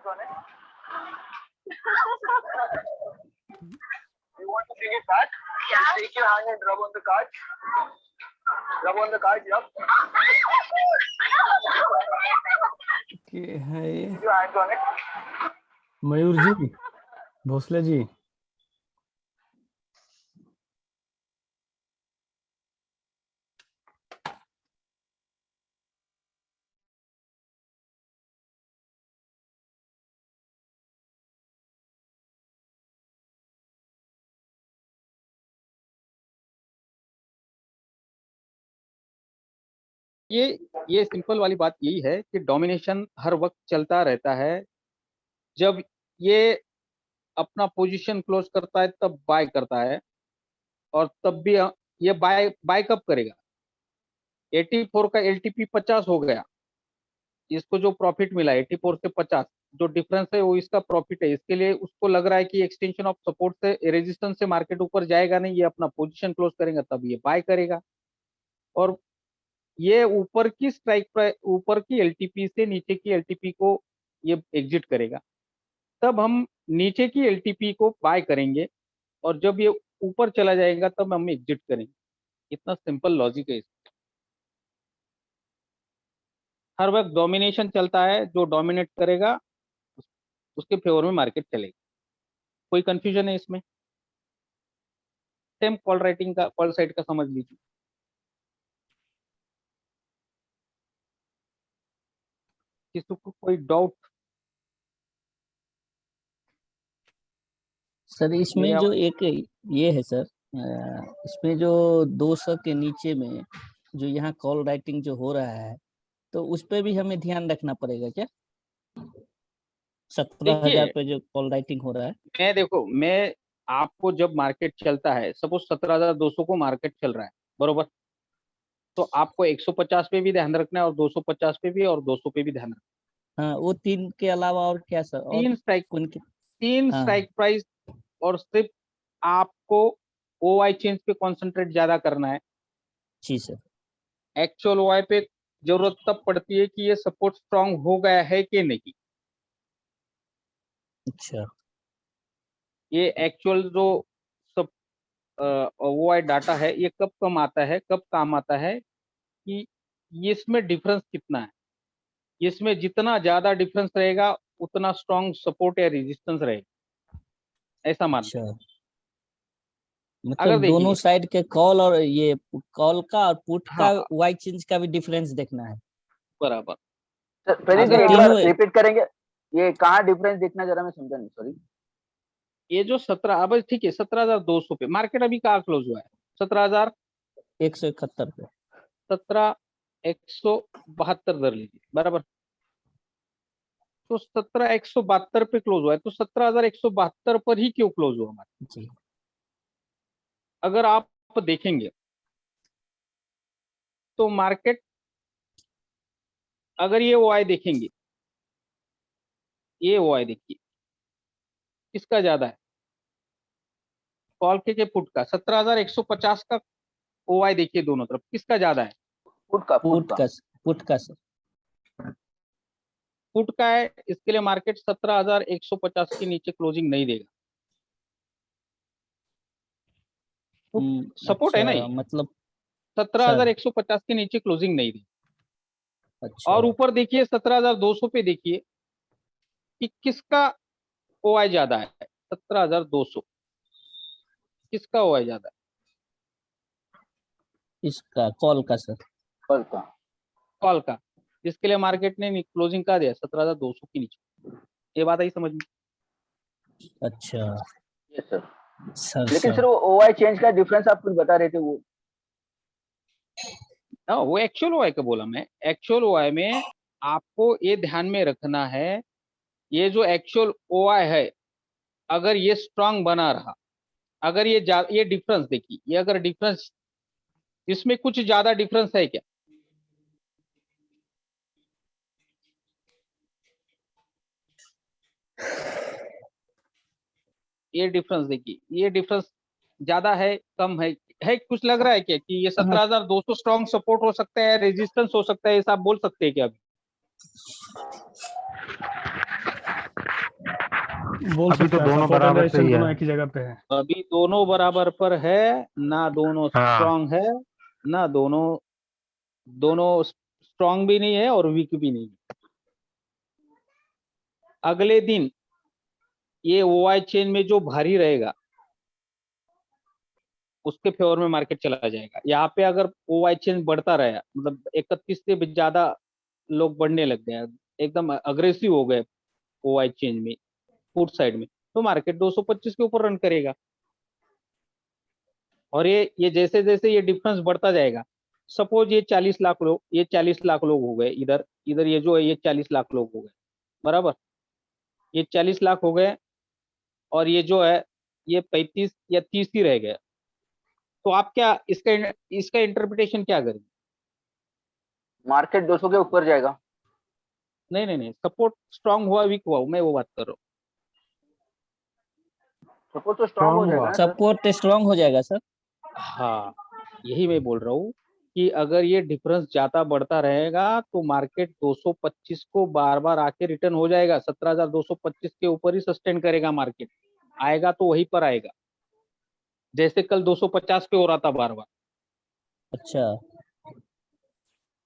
on it? You want to see it back? Yeah. Take your hand and rub on the card. Rub on the card, yup. के है ये Keep your hands on it. मयूर जी, भोसले जी, ये simple वाली बात यही है कि domination हर वक्त चलता रहता है। जब ये अपना पोजीशन क्लोज करता है तब बाय करता है, और तब भी ये बाय कब करेगा? 84 का एलटीपी 50 हो गया, इसको जो प्रॉफिट मिला 84 से 50 जो डिफरेंस है वो इसका प्रॉफिट है। इसके लिए उसको लग रहा है कि एक्सटेंशन ऑफ सपोर्ट से रेजिस्टेंस से मार्केट ऊपर जाएगा नहीं, ये अपना पोजीशन क्लोज करेगा तब ये बाय करेगा। और ये ऊपर की स्ट्राइक प्राइस, ऊपर की एलटीपी से नीचे की एलटीपी को ये एग्जिट करेगा, तब हम नीचे की एलटीपी को बाय करेंगे, और जब ये ऊपर चला जाएगा तब हम एग्जिट करेंगे। इतना सिंपल लॉजिक है इसका। हर वक्त डोमिनेशन चलता है, जो डोमिनेट करेगा उसके फेवर में मार्केट चलेगा। कोई कंफ्यूजन है इसमें? सेम कॉल राइटिंग का, कॉल साइड का समझ लीजिए। किसी को कोई डाउट? सर इसमें जो एक ये है सर, इसमें जो 200 के नीचे में जो यहाँ कॉल राइटिंग जो हो रहा है, तो उस पे भी हमें ध्यान रखना पड़ेगा क्या? 17,000 पे जो कॉल राइटिंग हो रहा है। मैं आपको जब मार्केट चलता है, सपोज 17,200 को मार्केट चल रहा है, बरोबर, तो आपको 150 पे भी ध्यान रखना है और 250 पे भी और 200 पे भी ध्यान रखना है। हाँ, वो तीन के अलावा और क्या सर? और तीन हाँ। स्ट्राइक प्राइस, और सिर्फ आपको ओवाई चेंज पे कंसंट्रेट ज्यादा करना है। जी सर। एक्चुअल ओवाई पे जरूरत तब पड़ती है कि ये सपोर्ट स्ट्रांग हो गया है कि नहीं। अच्छा। ये एक्चुअल जो सब ओवाई डाटा है, ये कब काम आता है कि इसमें डिफरेंस कितना है। इसमें जितना ज्यादा डिफरेंस रहेगा उतना स्ट्रांग सपोर्ट या रेजिस्टेंस रहेगा, ऐसा मानते हैं। अच्छा, अगर मतलब देखिए, दोनों साइड के कॉल और ये कॉल का और पुट का हाँ, वाई चेंज का भी डिफरेंस देखना है। बराबर। सर प्रदीप जी अगर एक बार तीनों रिपीट करेंगे, ये कहाँ डिफरेंस देखना, जरा मैं समझा नहीं, सॉरी। ये जो 17, अब ठीक है, 17,200 पे मार्केट अभी कहाँ क्लोज हुआ है? 171 पे 17,172 धर लीजिए, बराबर। तो 17,172 पे क्लोज हुआ है, तो 17,172 पर ही क्यों क्लोज हुआ हमारा? जी। अगर आप देखेंगे तो मार्केट, अगर ये ओआई देखेंगे, ये ओआई देखिए किसका ज्यादा है, कॉल के पुट का। 17,150 का ओआई देखिए दोनों तरफ, किसका ज्यादा है? पुट का सर। पुट का है, इसके लिए मार्केट 17,150 के नीचे क्लोजिंग नहीं देगा। सपोर्ट है ना ये, मतलब 17,150 के नीचे क्लोजिंग नहीं देगा। अच्छा। और ऊपर देखिए 17,200 पे देखिए कि किसका ओआई ज्यादा है। 17,200 किसका ओआई ज्यादा है? इसका कॉल का सर। कॉल का, जिसके लिए मार्केट ने क्लोजिंग का दिया 17,200 के नीचे। ये बात आई समझ में? अच्छा। Yes sir. सर लेकिन सर वो ओआई चेंज का डिफरेंस आप कुछ बता रहे थे, वो वो एक्चुअल ओआई का बोला मैं। एक्चुअल ओआई में आपको ये ध्यान में रखना है, ये जो एक्चुअल ओआई है, अगर ये स्ट्रांग बना रहा, अगर ये डिफरेंस देखिए, ये अगर डिफरेंस, इसमें कुछ ज्यादा डिफरेंस है क्या? ये डिफरेंस देखिए, ये डिफरेंस ज्यादा है, कम है कुछ लग रहा है क्या कि ये 17,200 स्ट्रांग सपोर्ट हो सकता है, रेजिस्टेंस हो सकता है, ऐसा आप बोल सकते हैं क्या अभी? बोल अभी तो सकते हैं दोनों सपोर्ट एंड बराबर पे रेजिस्टेंस ही दोनों है। एक ही जगह पे है। अभी दोनों बराबर पर है ना, दोनों हाँ। स्ट्रांग है ना, दोनों दोनों स्ट्रांग भी नहीं है और वीक भी नहीं है। अगले दिन ये ओआई चेन में जो भारी रहेगा उसके फेवर में मार्केट चला जाएगा। यहाँ पे अगर ओआई चेन बढ़ता रहा, मतलब 31 से भी ज्यादा लोग बढ़ने लग गए, एकदम अग्रेसिव हो गए ओआई चेन में पुट साइड में, तो मार्केट 225 के ऊपर रन करेगा। और ये जैसे जैसे ये डिफरेंस बढ़ता जाएगा, सपोज ये 40 लाख लोग, ये 40 लाख लोग हो गए, इधर इधर ये जो है ये 40 लाख लोग हो गए, बराबर, ये 40 लाख हो गए, और ये जो है ये 35 या 30 ही रह गए। तो आप क्या इसका इसका इंटरप्रिटेशन क्या करेंगे? मार्केट 200 के ऊपर जाएगा। नहीं नहीं नहीं, सपोर्ट स्ट्रांग हुआ वीक हुआ, मैं वो बात कर रहा हूँ। सपोर्ट तो स्ट्रांग हो Strong जाएगा हुआ। ना सर। सपोर्ट स्ट्रांग हो जाएगा सर। हाँ, यही मैं बोल रहा हूँ कि अगर ये डिफरेंस ज्यादा बढ़ता रहेगा तो मार्केट 225 को बार बार आके रिटर्न हो जाएगा, 17,225 के ऊपर ही सस्टेन करेगा मार्केट, आएगा तो वहीं पर आएगा, जैसे कल 250 पे हो रहा था बार बार। अच्छा,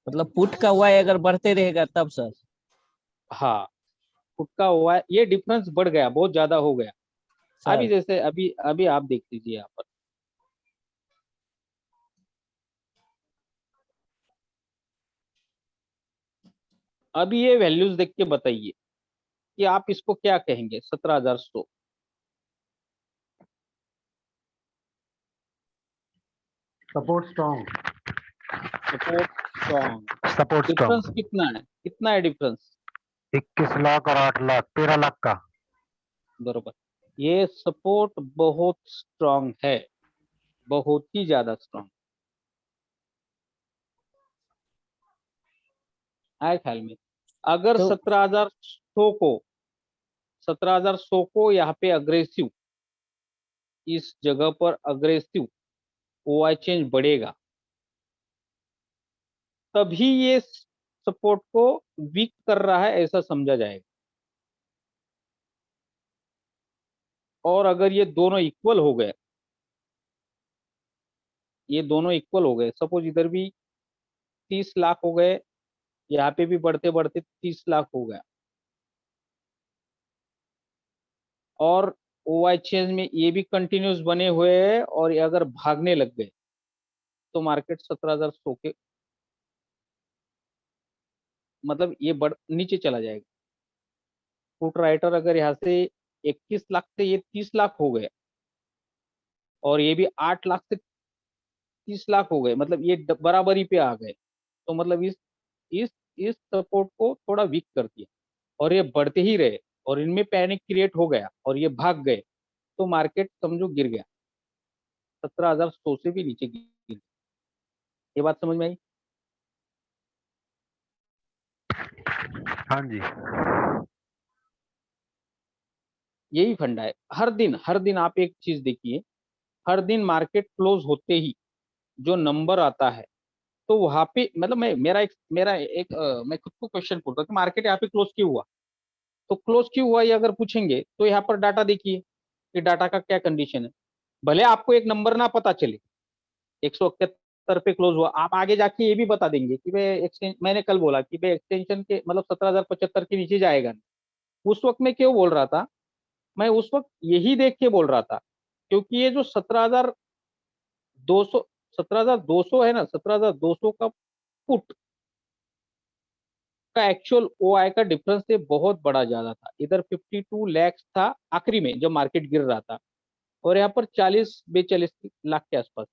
मतलब पुट का वाई अगर बढ़ते रहेगा तब सर। हाँ, फुटका हुआ है, ये डिफरेंस बढ़ गया, बहुत ज्यादा हो गया। अभी सर जैसे अभी अभी आप देख लीजिए यहाँ पर, अभी ये वैल्यूज देख के बताइए कि आप इसको क्या कहेंगे। 17,100 support strong. Support strong, support difference strong. कितना है, कितना है डिफरेंस? 21 लाख और 8 लाख, 13 लाख का। बरोबर, ये सपोर्ट बहुत स्ट्रांग है, बहुत ही ज्यादा स्ट्रांग है ख्याल में। अगर तो 17,100 को यहाँ पे अग्रेसिव, इस जगह पर अग्रेसिव ओआई चेंज बढ़ेगा, तभी ये सपोर्ट को वीक कर रहा है ऐसा समझा जाएगा। और अगर ये दोनों इक्वल हो गए, ये दोनों इक्वल हो गए, सपोज इधर भी 30 लाख हो गए, यहाँ पे भी बढ़ते बढ़ते 30 लाख हो गया, और ओआई चेंज में ये भी कंटिन्यूस बने हुए हैं, और ये अगर भागने लग गए तो मार्केट 17,100 के, मतलब ये बढ़ नीचे चला जाएगा। पुट राइटर अगर यहाँ से 21 लाख से ये 30 लाख हो गए, और ये भी 8 लाख से 30 लाख हो गए, मतलब ये बराबरी पे आ गए, तो मतलब इस इस सपोर्ट को थोड़ा वीक कर दिया, और ये बढ़ते ही रहे, और इनमें पैनिक क्रिएट हो गया और ये भाग गए, तो मार्केट समझो गिर गया, 17,100 से भी नीचे गिर गया। ये बात समझ में आई? हाँ जी। यही फंडा है। हर दिन आप एक चीज देखिए, हर दिन मार्केट क्लोज होते ही जो नंबर आता है, तो वहां पे मतलब मैं खुद को क्वेश्चन पूछता हूँ कि मार्केट यहाँ पे क्लोज क्यों हुआ, तो क्लोज क्यों हुआ ये अगर पूछेंगे तो यहाँ पर डाटा देखिए कि डाटा का क्या कंडीशन है। भले आपको एक नंबर ना पता चले, 171 पे क्लोज हुआ, आप आगे जाके ये भी बता देंगे कि भाई एक्सटेंशन, मैंने कल बोला कि भाई एक्सटेंशन के मतलब 17,075 के नीचे जाएगा नहीं। उस वक्त मैं क्यों बोल रहा था, मैं उस वक्त यही देख के बोल रहा था, क्योंकि ये जो 17,200 17,200 है ना, 17,200 का पुट का एक्चुअल ओआई का डिफरेंस से बहुत बड़ा ज्यादा था। इधर 52 लाख था आखिरी में जब मार्केट गिर रहा था, और यहाँ पर 40-42 लाख के आसपास,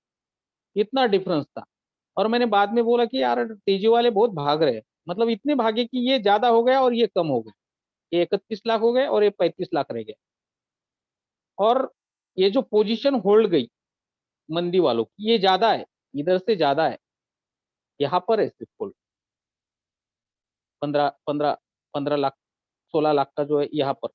इतना डिफरेंस था। और मैंने बाद में बोला कि यार तेजी वाले बहुत भाग रहे हैं, मतलब इतने भागे कि ये ज्यादा हो गया और ये कम हो गया, ये 31 लाख हो गए और ये 35 लाख रह गए। और ये जो पोजीशन होल्ड गई मंदी वालों की, ये ज्यादा है, इधर से ज्यादा है, यहाँ पर है सिर्फ होल्ड 15 लाख 16 लाख का जो है यहाँ पर।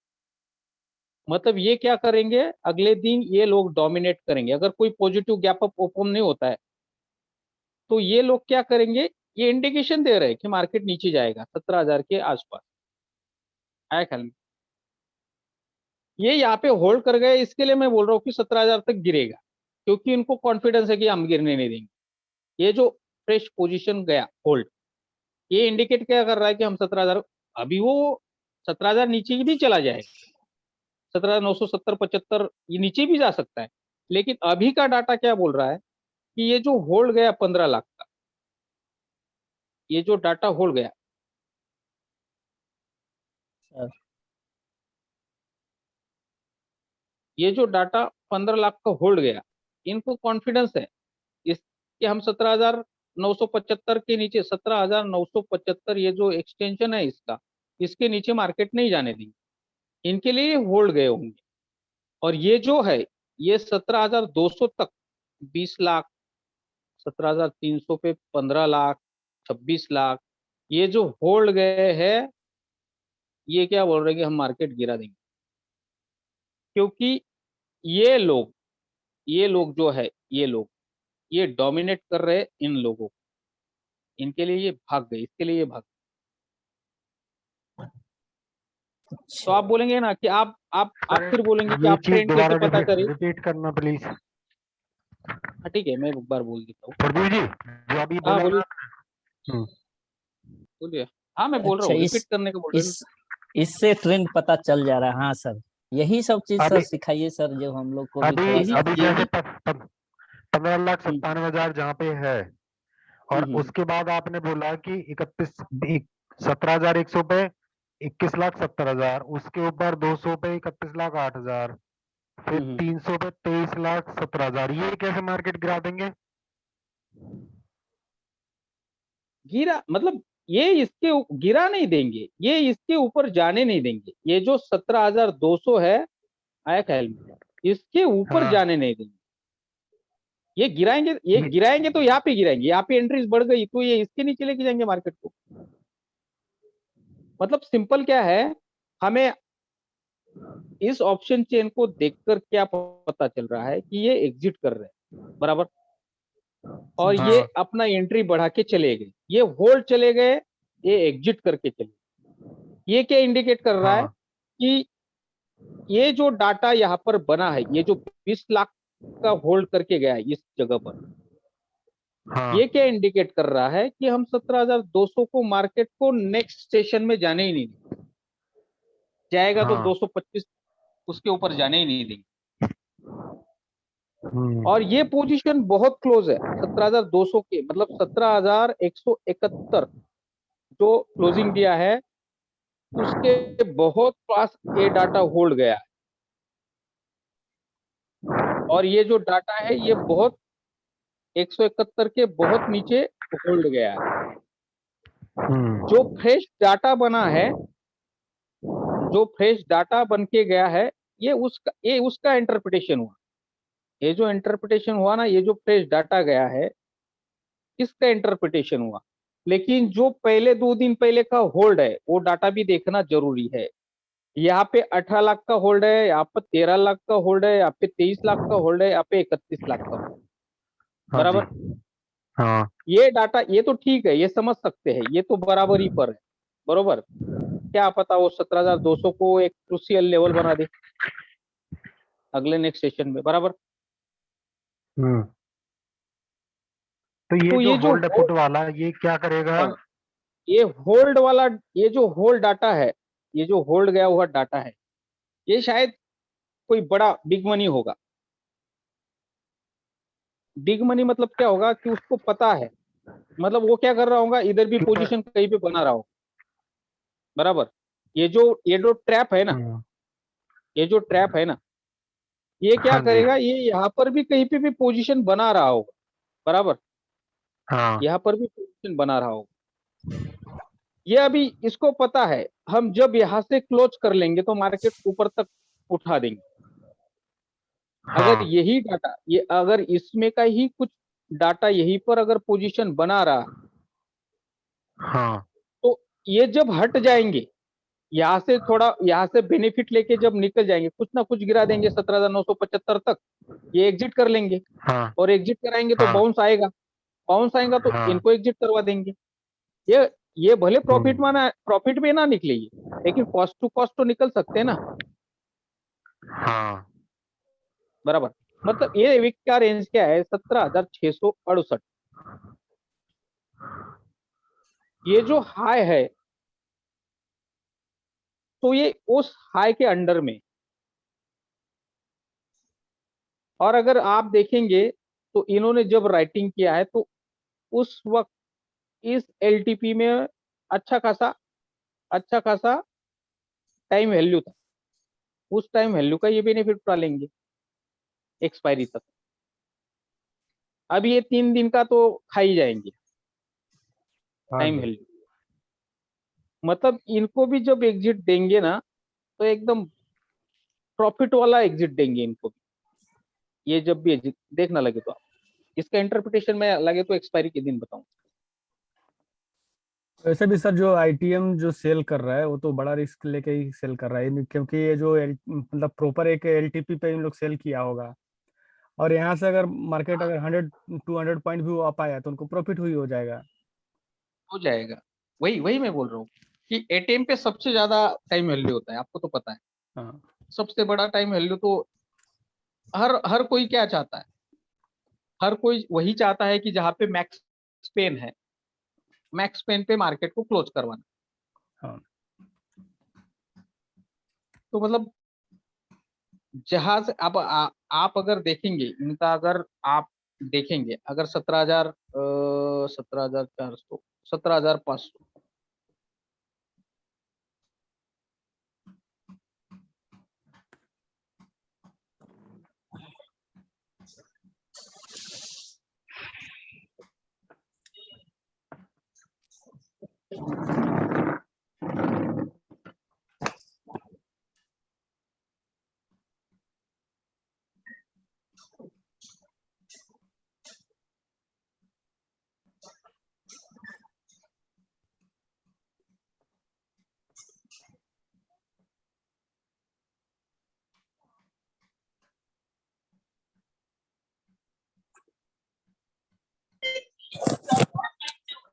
मतलब ये क्या करेंगे, अगले दिन ये लोग डोमिनेट करेंगे, अगर कोई पॉजिटिव गैप अप ओपन नहीं होता है तो ये लोग क्या करेंगे, ये इंडिकेशन दे रहे हैं कि मार्केट नीचे जाएगा 17,000 के आसपास, आया ख्याल में? ये यहाँ पे होल्ड कर गए, इसके लिए मैं बोल रहा हूँ कि 17,000 तक गिरेगा, क्योंकि इनको कॉन्फिडेंस है कि हम गिरने नहीं देंगे। ये जो फ्रेश पोजीशन गया होल्ड, ये इंडिकेट क्या कर रहा है कि हम 17,000, अभी वो 17,000 नीचे भी चला जाएगा, 17,970 75 ये नीचे भी जा सकता है, लेकिन अभी का डाटा क्या बोल रहा है कि ये जो होल्ड गया 15 लाख का, ये जो डाटा होल्ड गया, सर ये जो डाटा 15 लाख का होल्ड गया, इनको कॉन्फिडेंस है इस कि हम 17,975 के नीचे, 17,975 ये जो एक्सटेंशन है इसका, इसके नीचे मार्केट नहीं जाने देंगे, इनके लिए होल्ड गए होंगे। और ये जो है ये 17,200 तक 20 लाख, 17,300 पे 15 लाख, 26 लाख, ये जो होल्ड गए हैं, ये क्या बोल रहे हैं कि हम मार्केट गिरा देंगे, क्योंकि ये लोग जो है, ये डोमिनेट कर रहे हैं इन लोगों को, इनके लिए ये भाग गए, इसके लिए ये भाग गए। तो आप बोलेंगे ना कि आप फिर बोलेंगे कि ये आप चीज ट्रेंड दोबारा कैसे पता करें। रिपीट करना प्लीज। हाँ ठीक है, मैं एक बार बोल देता हूँ। प्रदीप जी जो अभी हाँ बोला बोलिए, ना, बोलिए। हाँ मैं बोल रहा अच्छा, हूँ, रिपीट करने को बोल रहे हैं। इससे ट्रेंड पता चल जा रहा है। हाँ सर, यही सब चीज सर अभी सिखाइए सर, जो हम लोग को भी अभी थोड़ा सा। अभी जैसे 15,97,000 जहाँ पे है, और उसके बाद आपने बोला कि 17,100 पे 21,70,000, उसके ऊपर 200 पे 31,08,000, फिर 300 पे 23,17,000, ये कैसे मार्केट गिरा देंगे? गिरा मतलब ये इसके गिरा नहीं देंगे, ये इसके ऊपर जाने नहीं देंगे। ये जो 17,200 है आया ख्याल में, इसके ऊपर हाँ। जाने नहीं देंगे। ये गिराएंगे तो यहाँ पे गिराएंगे, यहाँ पे एंट्रीज बढ़ गई तो ये इसके नीचे लेके जाएंगे मार्केट को। मतलब सिंपल क्या है, हमें इस ऑप्शन चेन को देखकर क्या पता चल रहा है कि ये एग्जिट कर रहे हैं, बराबर, और ये हाँ। अपना एंट्री बढ़ा के चले गए, ये होल्ड चले गए, ये एग्जिट करके चले गए। ये क्या इंडिकेट कर रहा है हाँ। कि ये जो डाटा यहाँ पर बना है, ये जो 20 लाख का होल्ड करके गया है इस जगह पर, हाँ। ये क्या इंडिकेट कर रहा है कि हम 17,200 को मार्केट को नेक्स्ट सेशन में जाने ही नहीं देंगे, जाएगा तो हाँ। 225 उसके ऊपर जाने ही नहीं देंगे। हम्म। और ये पोजीशन बहुत क्लोज है 17,200 के, मतलब 17,171 जो क्लोजिंग दिया है उसके बहुत पास ये डाटा होल्ड गया है। और ये जो डाटा है ये बहुत 171 के बहुत नीचे होल्ड गया है। जो फ्रेश डाटा बना है, जो फ्रेश डाटा बन के गया है, ये उसका इंटरप्रिटेशन हुआ। ये जो इंटरप्रिटेशन हुआ ना, ये जो फ्रेश डाटा गया है इसका इंटरप्रिटेशन हुआ। लेकिन जो पहले 2 दिन पहले का होल्ड है वो डाटा भी देखना जरूरी है। यहाँ पे 18 लाख का होल्ड है, यहाँ पे 13 लाख का होल्ड है, यहाँ पे 23 लाख का होल्ड है, यहाँ पे 31 लाख का होल्ड है, बराबर। हाँ। ये डाटा ये तो ठीक है, ये समझ सकते हैं, ये तो बराबरी पर है, बरोबर। क्या पता वो 17,200 को एक क्रूशियल लेवल बना दे अगले नेक्स्ट सेशन में, बराबर। तो ये तो जो ये जो होल्ड पुट वाला ये क्या करेगा? ये होल्ड वाला, ये जो होल्ड डाटा है, ये जो होल्ड गया हुआ डाटा है, ये शायद कोई बड़ा बिग मनी होगा। बिग मनी मतलब क्या होगा कि उसको पता है, मतलब वो क्या कर रहा होगा, इधर भी पोजीशन कहीं पे बना रहा होगा, बराबर। ये जो ट्रैप है ना, ये जो ट्रैप है ना, ये क्या हाँ जी। करेगा, ये यहाँ पर भी कहीं पे भी पोजीशन बना रहा होगा, बराबर। हाँ। यहाँ पर भी पोजीशन बना रहा होगा। ये अभी इसको पता है, हम जब यहाँ से क्लोज कर लेंगे तो मार्केट ऊपर तक उठा देंगे। अगर हाँ। यही डाटा, ये अगर इसमें का ही कुछ डाटा यहीं पर अगर पोजीशन बना रहा, हाँ। तो ये जब हट जाएंगे, यहाँ से थोड़ा, यहाँ से बेनिफिट लेके जब निकल जाएंगे, कुछ ना कुछ गिरा देंगे 17,975 तक, ये एग्जिट कर लेंगे। हाँ। और एग्जिट कराएंगे तो हाँ। बाउंस आएगा, बाउंस आएगा तो हाँ। इनको एग्जिट करवा देंगे। ये भले प्रॉफिट में ना निकले ये, लेकिन कॉस्ट टू कॉस्ट तो निकल सकते हैं ना। हाँ बराबर। मतलब ये विक का रेंज क्या है, 17,668। ये जो हाई है तो ये उस हाई के अंडर में। और अगर आप देखेंगे तो इन्होंने जब राइटिंग किया है तो उस वक्त इस एलटीपी में अच्छा खासा टाइम वैल्यू था। उस टाइम वैल्यू का ये बेनिफिट उठा लेंगे एक्सपायरी तक। अब ये 3 दिन का तो खा ही जाएंगे हाँ टाइम जी। वैल्यू। मतलब इनको भी जब एग्जिट देंगे ना तो एकदम प्रॉफिट वाला एग्जिट देंगे इनको भी। ये जब भी एग्जिट देखना लगे तो आप इसका इंटरप्रिटेशन में लगे तो एक्सपायरी के दिन बताऊं। वैसे भी सर जो आईटीएम जो सेल कर रहा है वो तो बड़ा रिस्क लेके ही सेल कर रहा है, क्योंकि ये जो मतलब प्रॉपर एक एलटीपी पे इन लोग सेल किया होगा, और यहाँ से अगर मार्केट अगर 100-200 पॉइंट भी वो आ पाया तो उनको प्रॉफिट हुई हो जाएगा। हो जाएगा। वही वही मैं बोल रहा हूँ कि एटीएम पे सबसे ज्यादा टाइम वैल्यू होता है, आपको तो पता है। हाँ सबसे बड़ा टाइम वैल्यू तो हर हर कोई क्या चाहता है, हर कोई वही चाहता है कि जहाँ पे मैक्स पेन है, मैक्स पेन पे मार्केट को क्लोज करवाना। हाँ। तो मतलब जहां से अब आप अगर देखेंगे इनका, अगर आप देखेंगे अगर 17,400 17,500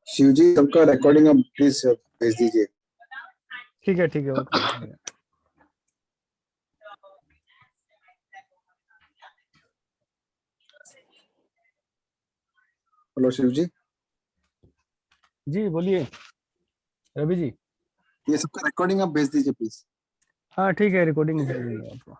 शिव जी सबका रिकॉर्डिंग अब प्लीज भेज दीजिए। ठीक है ओके। हेलो शिव जी, जी बोलिए रवि जी। ये सबका रिकॉर्डिंग आप भेज दीजिए प्लीज। हाँ ठीक है, रिकॉर्डिंग भेज देंगे आपको।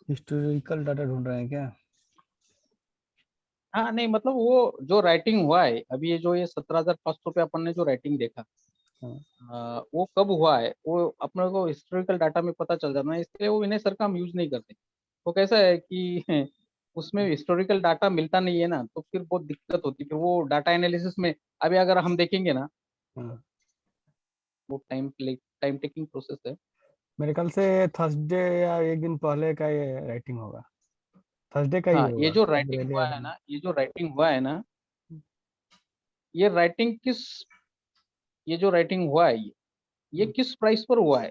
हिस्टोरिकल डाटा ढूंढ रहे हैं क्या? हाँ नहीं, मतलब वो जो राइटिंग हुआ है अभी, ये जो ये 17,500 पे अपन ने जो राइटिंग देखा, हाँ। वो कब हुआ है वो अपने को हिस्टोरिकल डाटा में पता चल जाना है, इसलिए वो विनय सर का हम यूज नहीं करते। वो कैसा है कि उसमें हिस्टोरिकल डाटा मिलता नहीं है ना, तो फिर बहुत दिक्कत होती है, फिर वो डाटा एनालिसिस में अभी अगर हम देखेंगे ना, हाँ। वो टाइम टेकिंग प्रोसेस है। मेरे ख्याल से थर्सडे या एक दिन पहले का ये राइटिंग होगा, थर्सडे का ही हाँ, होगा। ये जो राइटिंग हुआ है ना, ये राइटिंग किस ये जो राइटिंग हुआ है ये किस प्राइस पर हुआ है,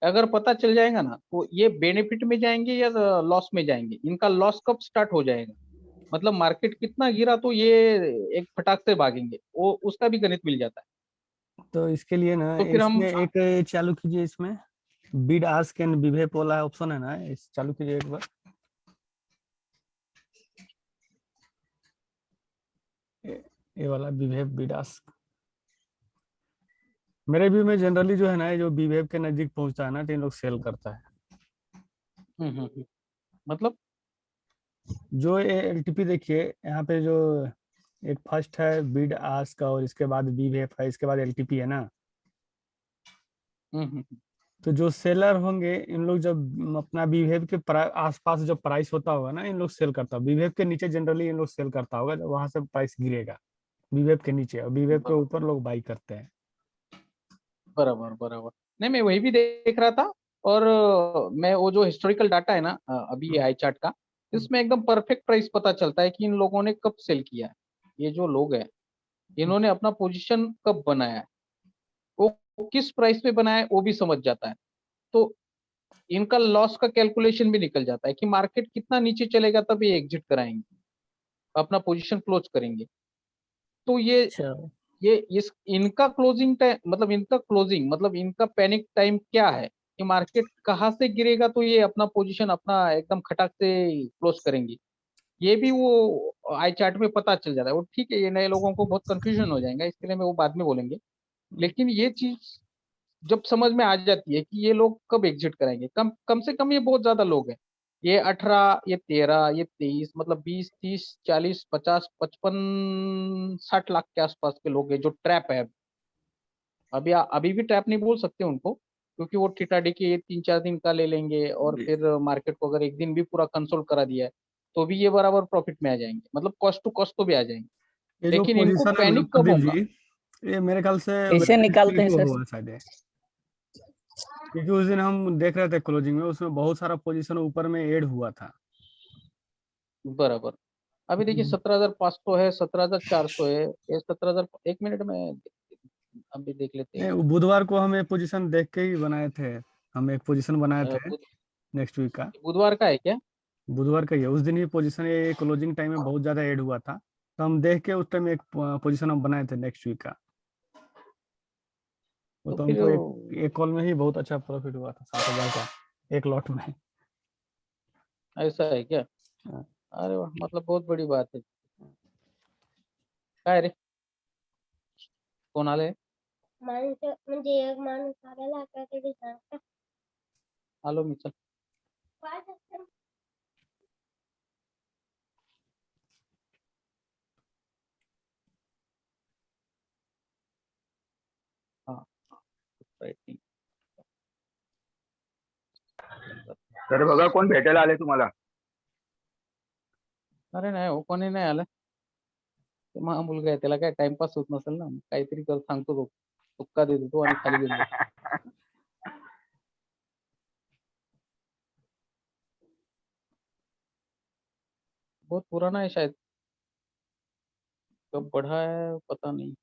अगर पता चल जाएगा ना तो ये बेनिफिट में जाएंगे या लॉस में जाएंगे। इनका लॉस कब स्टार्ट हो जाएगा, मतलब मार्केट कितना गिरा तो ये एक फटाक से भागेंगे, वो उसका भी गणित मिल जाता है। तो इसके लिए ना तो फिर हम इसमें एक चालू कीजिए, इसमें बिड आस्क एंड बिहेव वाला ऑप्शन है ना, इस चालू कीजिए एक बार। ये वाला बिहेव बिड आस्क। मेरे व्यू में जनरली जो है ना, ये जो बीवेव के नजदीक पहुंचता है ना, तो इन लोग सेल करता है। मतलब जो ये एलटीपी देखिए यहाँ पे, जो एक फर्स्ट है बिड आस्क, और इसके बाद बीवेव है, इसके बाद एलटीपी है ना। तो जो सेलर होंगे इन लोग जब अपना बीवेव के आसपास जब प्राइस होता होगा ना, इन लोग सेल करता होगा। बीवेव के नीचे जनरली इन लोग सेल करता होगा, जब वहां से प्राइस गिरेगा बीवेव के नीचे, और बीवेव के ऊपर लोग बाई करते हैं। बराबर बराबर। नहीं, मैं वही भी देख रहा था। और मैं वो जो हिस्टोरिकल डाटा है ना, अभी आई चार्ट का, इसमें एकदम परफेक्ट प्राइस पता चलता है कि इन लोगों ने कब सेल किया है। ये जो लोग हैं, इन्होंने अपना पोजीशन कब बनाया है, वो किस प्राइस पे बनाया है, वो भी समझ जाता है। तो इनका लॉस का कैलकुलेशन भी निकल जाता है कि मार्केट कितना नीचे चलेगा तब ये एग्जिट कराएंगे, अपना पोजीशन क्लोज करेंगे। तो अच्छा। ये इस इनका क्लोजिंग टाइम, मतलब इनका पैनिक टाइम क्या है कि मार्केट कहाँ से गिरेगा तो ये अपना पोजीशन अपना एकदम खटाक से क्लोज करेंगे। ये भी वो आई चार्ट में पता चल जाता है। वो ठीक है, ये नए लोगों को बहुत कंफ्यूजन हो जाएगा, इसके लिए मैं वो बाद में बोलेंगे। लेकिन ये चीज जब समझ में आ जाती है कि ये लोग कब एग्जिट कराएंगे, कम कम से कम ये बहुत ज्यादा लोग हैं। ये 18, ये 13, ये 23, मतलब 20, 30, 40, 50, 55, 60 लाख के आसपास के लोग हैं जो ट्रैप है। अभी भी ट्रैप नहीं बोल सकते उनको, क्योंकि वो टिटाडी के 3-4 दिन का ले लेंगे, और फिर मार्केट को अगर एक दिन भी पूरा कंसोल करा दिया है तो भी ये बराबर प्रॉफिट में आ जाएंगे, मतलब कॉस्ट टू कॉस्ट तो भी आ जाएंगे। ये जो लेकिन इनको पोजीशन है ना पैनिक कब प्रदीप होगा? जी, ये मेरे ख्याल से कैसे निकालते हैं को सर? हुआ शायद ये। क्योंकि उस दिन हम देख रहे थे क्लोजिंग में, उसमें बहुत सारा पोजीशन ऊपर में ऐड हुआ था। बराबर। अभी देखिए 17,500 है, 17,400 है, ये 17,000। एक मिनट में अभी देख लेते नहीं, हैं। वो बुधवार को हम एक पोजीशन देख के ही बनाए थे। हम एक पोजीशन बनाए थे नेक्स्ट वीक का। बुधवार का है क्या? बुधवार का ही है, उस दिन ही पोजीशन ये क्लोजिंग टाइम में बहुत ज्यादा ऐड हुआ था, तो हम देख के उस टाइम एक पोजीशन हम बनाए थे नेक्स्ट वीक का। वो तो तो फिर हमको एक कॉल में ही बहुत अच्छा प्रॉफिट हुआ था, 7,000 का एक लॉट में। ऐसा है क्या? हाँ। अरे वाह, मतलब बहुत बड़ी बात है। काय रे, कोण आले? माणसं म्हणजे एक माणूस आलेला का कधी सांगता आलो मी, चल. काय असतं? हाँ, राइट. तर बघा कोण भेटायला आले तुम्हाला. अरे नाही हो, कोणी नाही आलं. ते माझा मुलगा आहे, त्याला काय टाइमपास होत नसेल ना, काहीतरी कर सांगतो तो, तुक्का देतो तो आणि खाली घेऊन जातो. बहुत पुराना है शायद, कब बढ़ा है पता नहीं.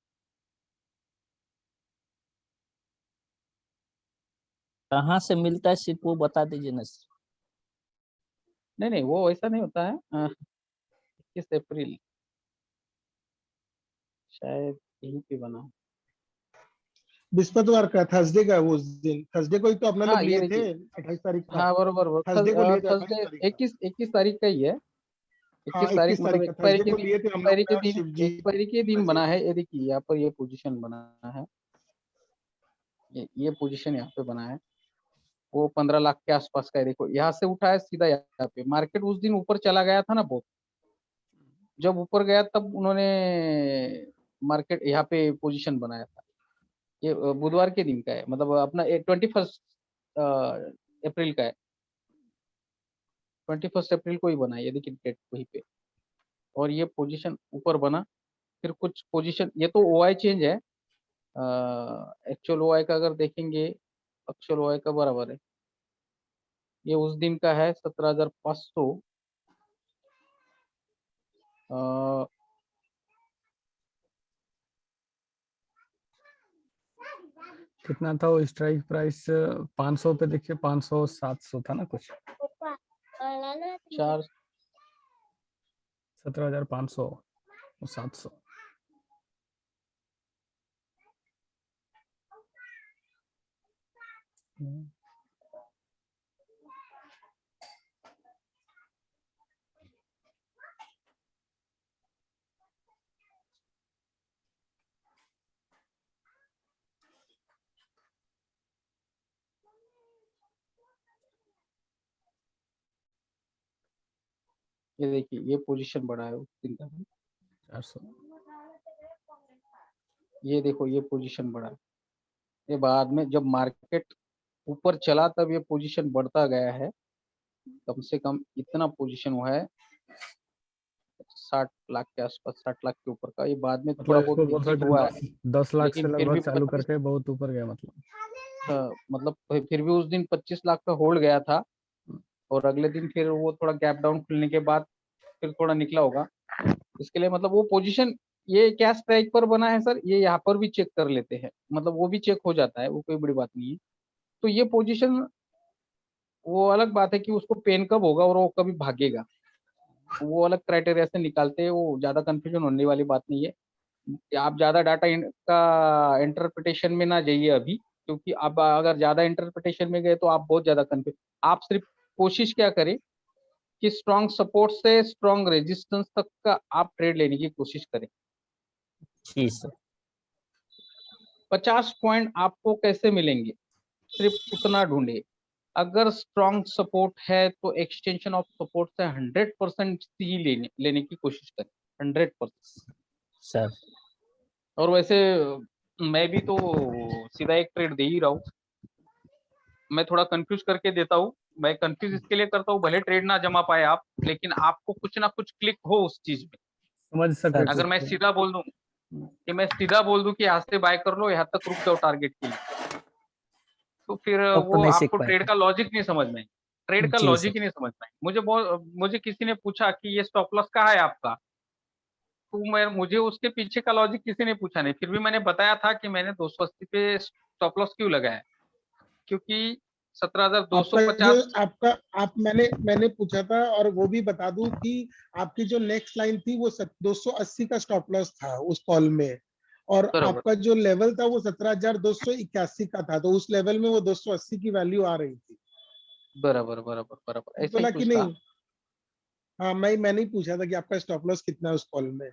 कहाँ से मिलता है सिर्फ वो बता दीजिए ना सर। नहीं नहीं, वो वैसा नहीं होता है. 21 अप्रैल शायद यहीं पे बना है. बृहस्पतिवार का, थर्सडे का, वो उस दिन थर्सडे को ही तो अपना लोग हाँ, ये लिए थे, देखिए. 28 तारीख का। हाँ, बरोबर बरोबर. थर्सडे को लिए थे, 28 थर्सडे तारीख का। 21 तारीख का ही है. हाँ, 21 तारीख 21 मतलब तारीख का थर्सडे को लिए थे हम लोग का, शिव जी। एक्सपायरी के दिन बना है. ये देखिए यहाँ पर ये पोजीशन बना है, ये पोजीशन यहाँ पे बना है. वो 15 लाख के आसपास का है. देखो यहाँ से उठा है सीधा यहाँ पे. मार्केट उस दिन ऊपर चला गया था ना बहुत. जब ऊपर गया तब उन्होंने मार्केट यहाँ पे पोजीशन बनाया था. ये बुधवार के दिन का है, मतलब अपना 21 अप्रैल का है. 21 अप्रैल को ही बना है, ये देखिए डेट वहीं पे. और ये पोजीशन ऊपर बना. फिर कुछ पोजीशन, ये तो ओआई चेंज है. एक्चुअल ओआई का अगर देखेंगे, एक्चुअल ओआई का बराबर है. ये उस दिन का है 17,500. कितना था वो स्ट्राइक प्राइस? 500 पे देखिए, 500 700 था ना कुछ। पप्पा कळला ना तुला? 4. 17,500 और 700। ये देखिए ये पोजीशन बढ़ा है उस दिन का भी। 400 ये देखो ये पोजीशन बढ़ा है। ये बाद में जब मार्केट ऊपर चला तब ये पोजीशन बढ़ता गया है। कम से कम इतना पोजीशन हुआ है 60 लाख के आसपास, 60 लाख के ऊपर का। ये बाद में थोड़ा मतलब बहुत इसको बोल एग्जिट सकते हुआ हैं है, 10 लाख से लेकिन फिर लगभग भी चालू 25 करके बहुत ऊपर गया मतलब। मतलब फिर भी उस दिन 25 लाख का होल्ड गया था, और अगले दिन फिर वो थोड़ा गैप डाउन खुलने के बाद फिर थोड़ा निकला होगा। इसके लिए मतलब वो पोजीशन ये क्या स्ट्राइक पर बना है सर, ये यहाँ पर भी चेक कर लेते हैं, मतलब वो भी चेक हो जाता है, वो कोई बड़ी बात नहीं है। तो ये पोजीशन वो अलग बात है कि उसको पेन कब होगा और वो कभी भागेगा, वो अलग क्राइटेरिया से निकालते हैं, वो ज्यादा कंफ्यूजन होने वाली बात नहीं है। आप ज्यादा डाटा का इंटरप्रिटेशन में ना जाइए अभी, क्योंकि आप अगर ज्यादा इंटरप्रिटेशन में गए तो आप बहुत ज्यादा कंफ्यूज। आप सिर्फ कोशिश क्या करें कि स्ट्रॉन्ग सपोर्ट से स्ट्रॉन्ग रेजिस्टेंस तक का आप ट्रेड लेने की कोशिश करें। जी सर। 50 पॉइंट आपको कैसे मिलेंगे, सिर्फ उतना ढूंढे। अगर स्ट्रॉन्ग सपोर्ट है तो एक्सटेंशन ऑफ सपोर्ट से 100% ही लेने की कोशिश करें, 100%। सर और वैसे मैं भी तो सीधा एक ट्रेड दे ही रहा हूँ, मैं थोड़ा कंफ्यूज करके देता हूँ। मैं कंफ्यूज इसके लिए करता हूँ, भले ट्रेड ना जमा पाए आप, लेकिन आपको कुछ ना कुछ क्लिक हो उस चीज में। समझ सकते सर, हैं अगर मैं कुछ। सीधा बोल दूं कि मैं सीधा बोल दूं कि यहाँ से बाय कर लो, यहाँ तक रुक जाओ टारगेट के लिए, तो फिर तब तो वो नहीं सीख आपको ट्रेड पाएगा। का लॉजिक नहीं समझ में, ट्रेड का जी लॉजिक सर। ही नहीं समझ में। मुझे किसी ने पूछा कि ये स्टॉप लॉस कहाँ है आपका, तो मुझे उसके पीछे का लॉजिक किसी ने पूछा नहीं, फिर भी मैंने बताया था कि मैंने 280 पे स्टॉप लॉस क्यों लगाया, क्योंकि आपका जो 17,250। आपका आप मैंने पूछा था, और वो भी बता दूं कि आपकी जो नेक्स्ट लाइन थी वो 280 का स्टॉप लॉस था उस कॉल में, और बरोबर आपका जो लेवल था वो 17,281 का था, तो उस लेवल में वो 280 की वैल्यू आ रही थी। बराबर बराबर बराबर, ऐसा ही बोला कि कुछ था। नहीं? हाँ, मैंने ही पूछा था कि आपका स्टॉप लॉस कितना है उस कॉल में।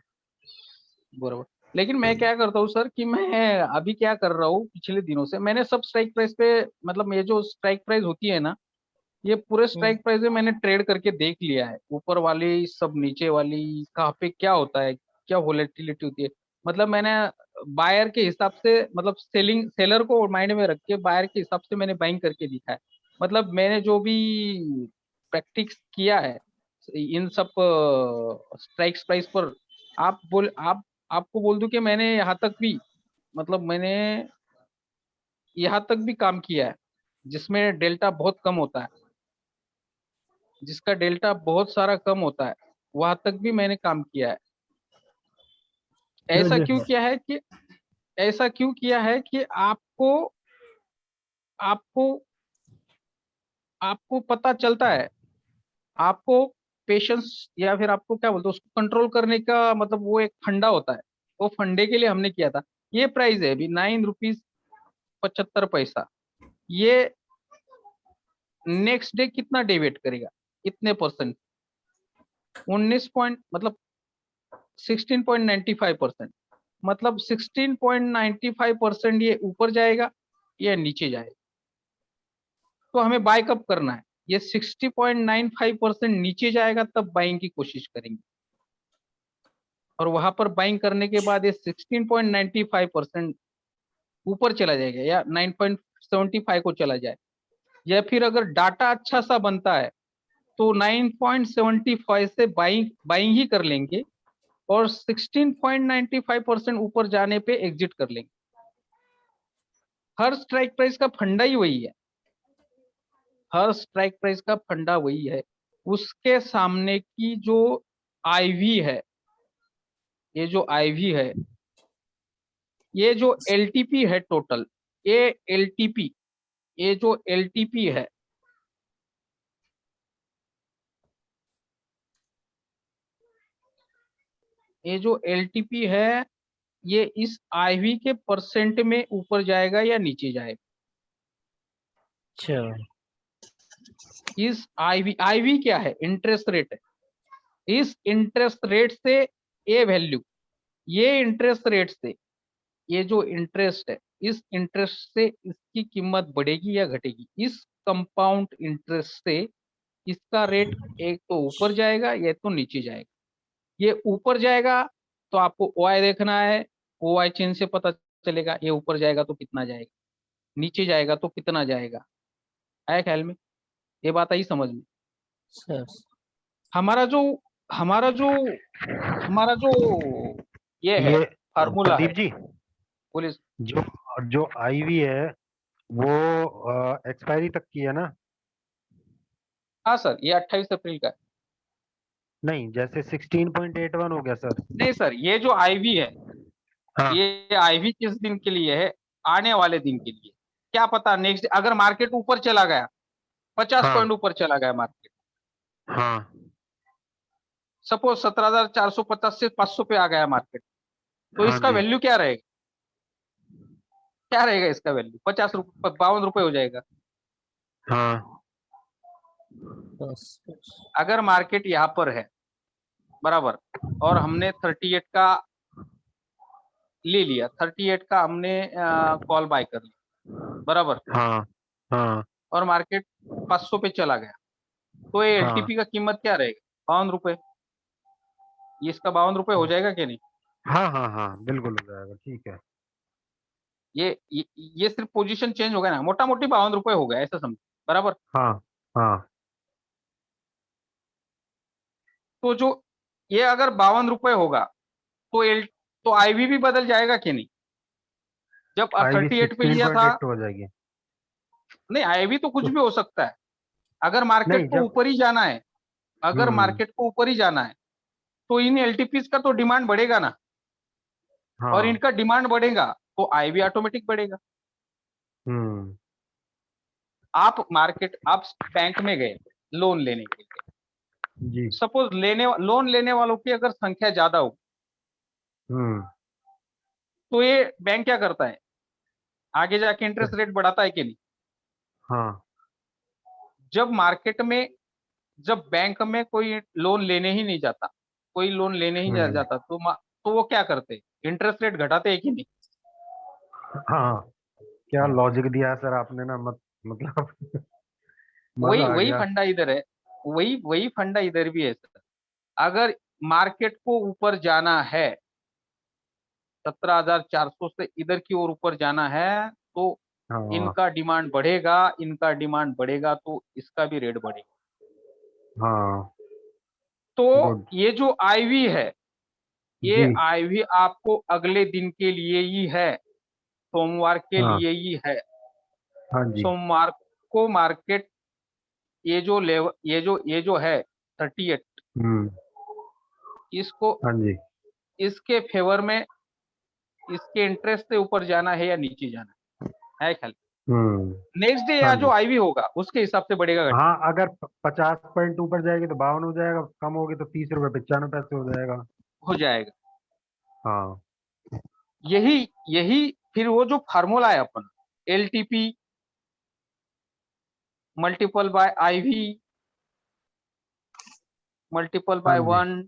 बराबर। लेकिन मैं क्या करता हूँ सर कि मैं अभी क्या कर रहा हूँ, पिछले दिनों से मैंने सब स्ट्राइक प्राइस पे, मतलब ये जो स्ट्राइक प्राइस होती है ना, ये पूरे हम्म। स्ट्राइक प्राइस में मैंने ट्रेड करके देख लिया है, ऊपर वाली सब नीचे वाली कहाँ पे क्या होता है, क्या वोलेटिलिटी होती है। मतलब मैंने बायर के हिसाब से, मतलब सेलर को माइंड में रख के बायर के हिसाब से मैंने बाइंग करके दिखा है। मतलब मैंने जो भी प्रैक्टिस किया है इन सब स्ट्राइक प्राइस पर, आप आपको बोल दूं कि मैंने यहाँ तक भी, मतलब मैंने यहाँ तक भी काम किया है जिसमें डेल्टा बहुत कम होता है, जिसका डेल्टा बहुत सारा कम होता है, वहां तक भी मैंने काम किया है। जो ऐसा जो क्यों किया है कि ऐसा क्यों किया है कि आपको आपको आपको पता चलता है, आपको पेशेंस या फिर आपको क्या बोलते हैं उसको कंट्रोल करने का, मतलब वो एक फंडा होता है, वो फंडे के लिए हमने किया था। ये प्राइस है अभी 9 रुपीज 75 पैसा, ये नेक्स्ट डे कितना डेविएट करेगा, इतने परसेंट, 19 पॉइंट, मतलब 16.95%, मतलब 16.95% ये ऊपर जाएगा या नीचे जाएगा। तो हमें बाय कब करना है, ये 60.95% नीचे जाएगा तब बाइंग की कोशिश करेंगे, और वहां पर बाइंग करने के बाद ये 16.95% ऊपर चला जाएगा या 9.75 को चला जाए, या फिर अगर डाटा अच्छा सा बनता है तो 9.75 से बाइंग बाइंग ही कर लेंगे, और 16.95% ऊपर जाने पे एग्जिट कर लेंगे। हर स्ट्राइक प्राइस का फंडा ही वही है, हर स्ट्राइक प्राइस का फंडा वही है। उसके सामने की जो आईवी है, ये जो आईवी है, ये जो एलटीपी है टोटल, ये एलटीपी, ये जो एलटीपी है, ये जो एलटीपी है, ये इस आईवी के परसेंट में ऊपर जाएगा या नीचे जाएगा। अच्छा। इस आईवी क्या है, इंटरेस्ट रेट है। इस इंटरेस्ट रेट से ये वैल्यू, ये इंटरेस्ट रेट से, ये जो इंटरेस्ट है, इस इंटरेस्ट से इसकी कीमत बढ़ेगी या घटेगी, इस कंपाउंड इंटरेस्ट से इसका रेट एक तो ऊपर जाएगा या तो नीचे जाएगा। ये ऊपर जाएगा तो आपको OI देखना है, OI चेन से पता चलेगा ये ऊपर जाएगा तो कितना जाएगा, नीचे जाएगा तो कितना जाएगा। आया ख्याल में? ये बात आई समझ में? सर हमारा जो हमारा जो हमारा जो ये है ये फार्मूला है, प्रदीप जी, बोलिए। जो जो आईवी है वो एक्सपायरी तक की है ना? हाँ सर, ये 28 अप्रैल का है। नहीं, जैसे 16.81 हो गया सर। नहीं सर, ये जो आईवी है, हाँ ये आईवी किस दिन के लिए है? आने वाले दिन के लिए। क्या पता नेक्स्ट अगर मार्केट ऊपर चला गया, 50 हाँ पॉइंट ऊपर चला गया मार्केट, हाँ सपोज 17,450 से 500 पे आ गया मार्केट, तो हाँ इसका जी वैल्यू क्या रहेगा? क्या रहेगा इसका वैल्यू? 50 रुपये, 52 रुपये हो जाएगा। हाँ बस अगर मार्केट यहाँ पर है बराबर, और हमने 38 का ले लिया, 38 का हमने कॉल बाय कर लिया बराबर, हाँ हाँ और मार्केट 500 पे चला गया, तो ये हाँ एलटीपी का कीमत क्या रहेगा? 52 रुपये। ये इसका 52 रुपये हो जाएगा कि नहीं? हाँ हाँ हाँ बिल्कुल हो जाएगा, ठीक है। ये सिर्फ पोजीशन चेंज हो गया ना, मोटा मोटी 52 रुपये हो गया, ऐसा समझो बराबर। हाँ हाँ तो जो ये अगर 52 रुपये होगा तो तो आईवी भी बदल जाएगा कि नहीं? जब आईवी 38 पे लिया था, 16.82 हो जाएगी। नहीं आईवी तो कुछ भी हो सकता है। अगर मार्केट नहीं को जब ऊपर ही जाना है, अगर मार्केट को ऊपर ही जाना है, तो इन एलटीपीज का तो डिमांड बढ़ेगा ना, और हाँ इनका डिमांड बढ़ेगा तो आईवी ऑटोमेटिक बढ़ेगा। हम्म आप बैंक में गए लोन लेने के लिए, जी सपोज लोन लेने वालों की अगर संख्या ज्यादा हो, हम्म तो ये बैंक क्या करता है? आगे जाके इंटरेस्ट रेट बढ़ाता है कि नहीं? हाँ जब मार्केट में, जब बैंक में कोई लोन लेने ही नहीं जाता, कोई लोन लेने ही जाता, तो वो क्या करते? इंटरेस्ट रेट घटाते हैं कि नहीं? हाँ क्या लॉजिक दिया है सर आपने ना, मतलब वही मजा आ वही गया। फंडा इधर है, वही वही फंडा इधर भी है सर। अगर मार्केट को ऊपर जाना है, 17,400 से इधर की ओर ऊपर जाना है, तो हाँ इनका डिमांड बढ़ेगा, इनका डिमांड बढ़ेगा तो इसका भी रेट बढ़ेगा। हाँ तो गुड ये जो आईवी है, ये जी आईवी आपको अगले दिन के लिए ही है, सोमवार के हाँ लिए ही है। हाँ जी सोमवार को मार्केट, ये जो है 38, हम्म इसको, हाँ जी इसके फेवर में, इसके इंटरेस्ट से ऊपर जाना है या नीचे जाना है ख्याल? हम्म नेक्स्ट डे हाँ या जो जी आईवी होगा उसके हिसाब से बढ़ेगा घटेगा। हाँ, अगर 50 पॉइंट ऊपर जाएगी तो 52 हो जाएगा, कम होगी तो 30 रुपए 95 पैसे हो जाएगा। हो जाएगा। हाँ यही यही फिर वो जो फार्मूला है अपन, LTP multiple by IV multiple हाँ बाय जी 1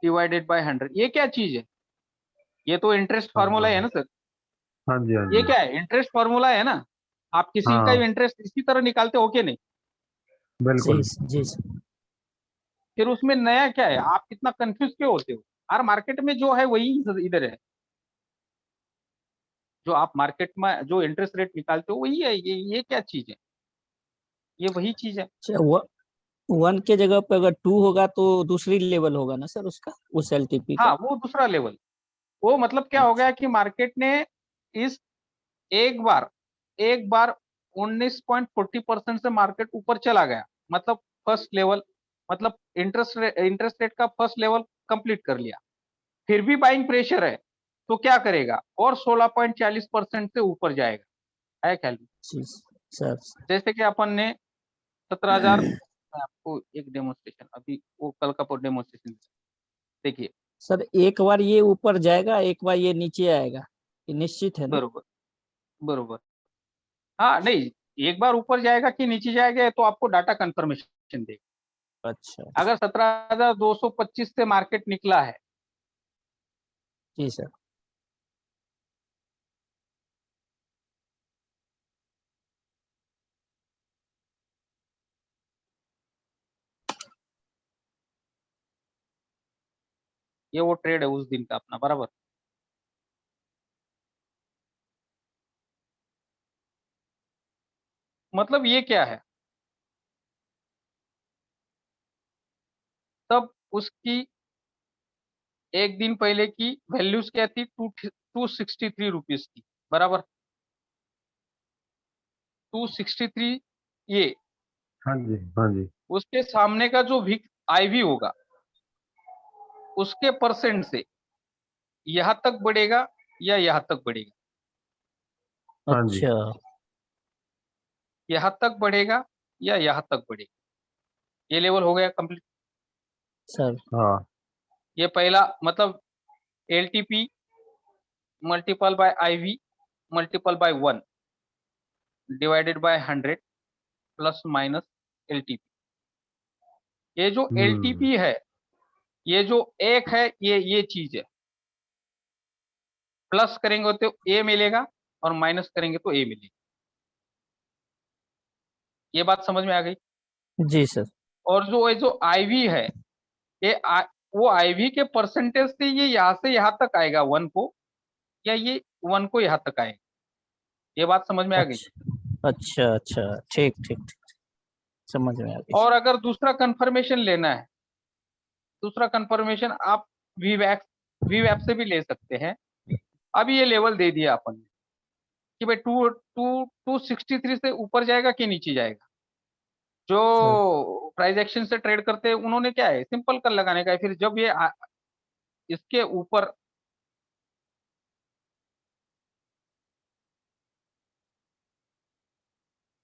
डिवाइडेड बाय 100, ये क्या चीज है? ये तो इंटरेस्ट हाँ फार्मूला है ना सर। हाँ जी हाँ ये जी क्या है? इंटरेस्ट फार्मूला है ना। आप किसी का हाँ इंटरेस्ट इसी तरह निकालते हो कि नहीं? जी बिल्कुल जी सर। फिर उसमें नया क्या है? आप कितना कंफ्यूज क्यों होते हो? हर मार्केट में जो है वही इधर है। जो आप मार्केट में जो इंटरेस्ट रेट निकालते हो वही है। ये क्या चीज है? ये वही चीज है। अच्छा, 1 के जगह पे अगर 2 होगा तो दूसरी लेवल होगा ना सर उसका, उस एलटीपी का? हाँ, वो दूसरा लेवल। वो मतलब क्या हो गया कि मार्केट ने इस एक बार एक बार 19.40% से मार्केट ऊपर चला गया, मतलब फर्स्ट लेवल, मतलब इंटरेस्ट रेट का फर्स्ट लेवल कंप्लीट कर लिया। फिर भी बाइंग प्रेशर है, तो क्या करेगा? और 16.40% से ऊपर जाएगा। है ख्याल में? जी सर। जैसे कि अपन ने 17,000, मैं आपको एक डेमोन्स्ट्रेशन, अभी वो कल का डेमोन्स्ट्रेशन देखिए। सर एक बार ये ऊपर जाएगा, एक बार ये नीचे आएगा, ये निश्चित है ना? बरोबर, बरोबर। हाँ नहीं, एक बार ऊपर जाएगा कि नीचे जाएगा ये तो आपको डाटा कंफर्मेशन देगा। अच्छा। अगर 17,225 से मार्केट निकला है, जी सर। ये वो ट्रेड है उस दिन का अपना, बराबर। मतलब ये क्या है, तब उसकी एक दिन पहले की वैल्यूज क्या थी, 263 रुपीज की, बराबर। 263 ये, हाँ जी, हाँ जी। उसके सामने का जो भी आईवी होगा उसके परसेंट से यहां तक बढ़ेगा या यहां तक बढ़ेगा, हाँ जी। अच्छा यहां तक बढ़ेगा या यहां तक बढ़ेगा। ये लेवल हो गया कंप्लीट। सर। हाँ, ये पहला मतलब LTP multiple by IV multiple bye 1 divided by 100 plus minus LTP. ये जो एलटीपी है, ये जो एक है, ये चीज है। प्लस करेंगे तो ए मिलेगा और माइनस करेंगे तो ए मिलेगा। ये बात समझ में आ गई। जी सर। और जो ये जो आईवी है, वो आईवी के परसेंटेज से ये यहाँ से यहाँ तक आएगा 1 को, या ये 1 को यहाँ तक आएगा। ये बात समझ में आ गई। अच्छा अच्छा, ठीक ठीक ठीक, समझ में आ गई। और अगर दूसरा कंफर्मेशन लेना है, दूसरा कंफर्मेशन आप वीवैप से भी ले सकते हैं। अब ये लेवल दे दिया अपन ने कि भाई 263 से ऊपर जाएगा कि नीचे जाएगा। जो प्राइस एक्शन से ट्रेड करते हैं उन्होंने क्या है, सिंपल कल लगाने का है। फिर जब ये इसके ऊपर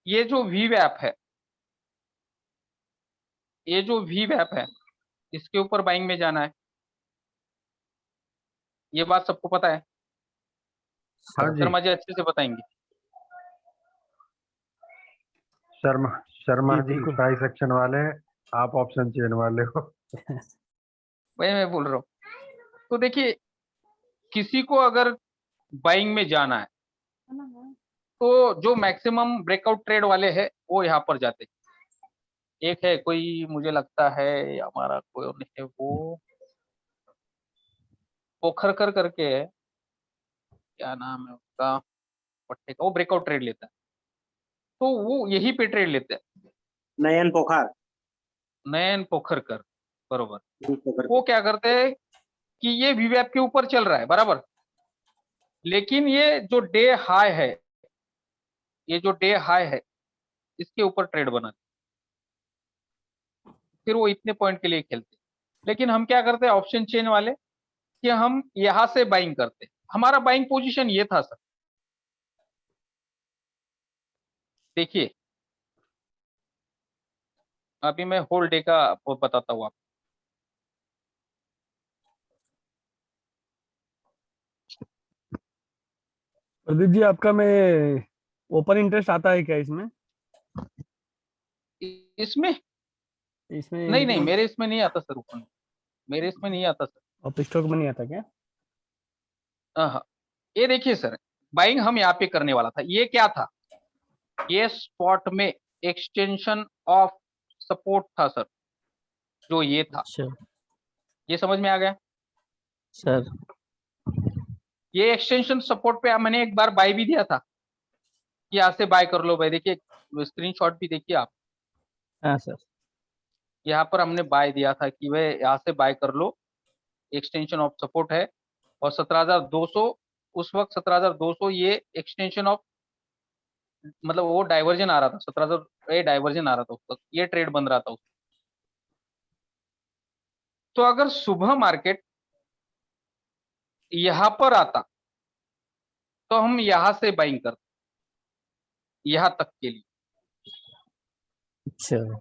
ये जो वीवैप है, ये जो वीवैप है, इसके ऊपर बाइंग में जाना है। ये बात सबको पता है। हाँ जी। शर्मा जी अच्छे से बताएंगे। शर्मा शर्मा जी, जी बिल्कुल। प्राइस एक्शन वाले, आप ऑप्शन चेन वाले हो। वही मैं बोल रहा हूँ। तो देखिए, किसी को अगर बाइंग में जाना है तो जो मैक्सिमम ब्रेकआउट ट्रेड वाले हैं वो यहाँ पर जाते हैं। एक है कोई, मुझे लगता है हमारा कोई और नहीं है, वो पोखरकर करके है, क्या नाम है उसका, पट्टे का, वो ब्रेकआउट ट्रेड लेता है। तो वो यही पे ट्रेड लेते हैं, नयन पोखर। नयन पोखरकर, बरोबर। पोखर। वो क्या करते हैं कि ये वीवैप के ऊपर चल रहा है, बराबर। लेकिन ये जो डे हाई है, ये जो डे हाई है, इसके ऊपर ट्रेड बनाते, फिर वो इतने पॉइंट के लिए खेलते। लेकिन हम क्या करते हैं ऑप्शन चेन वाले, कि हम यहां से बाइंग करते। हमारा बाइंग पोजीशन ये था सर, देखिए अभी मैं होल डे का वो बताता हूँ आपको। प्रदीप जी, आपका में ओपन इंटरेस्ट आता है क्या इसमें? इसमें इसमें नहीं नहीं, मतलब मेरे इसमें नहीं आता सर, ओपन मेरे इसमें नहीं आता सर। आप स्टॉक में नहीं आता क्या? हाँ, ये देखिए सर, बाइंग हम यहाँ पे करने वाला था। ये क्या था, ये स्पॉट में एक्सटेंशन ऑफ सपोर्ट था सर, जो ये था। अच्छा ये समझ में आ गया। सर। ये एक्सटेंशन सपोर्ट पे मैंने एक बार बाय भी दिया था कि यहाँ से बाय कर लो भाई। देखिए स्क्रीनशॉट भी देखिए आप, हाँ सर। यहाँ पर हमने बाय दिया था कि भाई यहाँ से बाय कर लो, एक्सटेंशन ऑफ सपोर्ट है। और 17,200, उस वक्त 17,200 ये एक्सटेंशन ऑफ, मतलब वो डाइवर्जन आ रहा था, 17,000 ये डाइवर्जन आ रहा था उस वक्त, ये ट्रेड बन रहा था उस वक्त। तो अगर सुबह मार्केट यहां पर आता तो हम यहां से बाइंग करते, यहां तक के लिए। अच्छा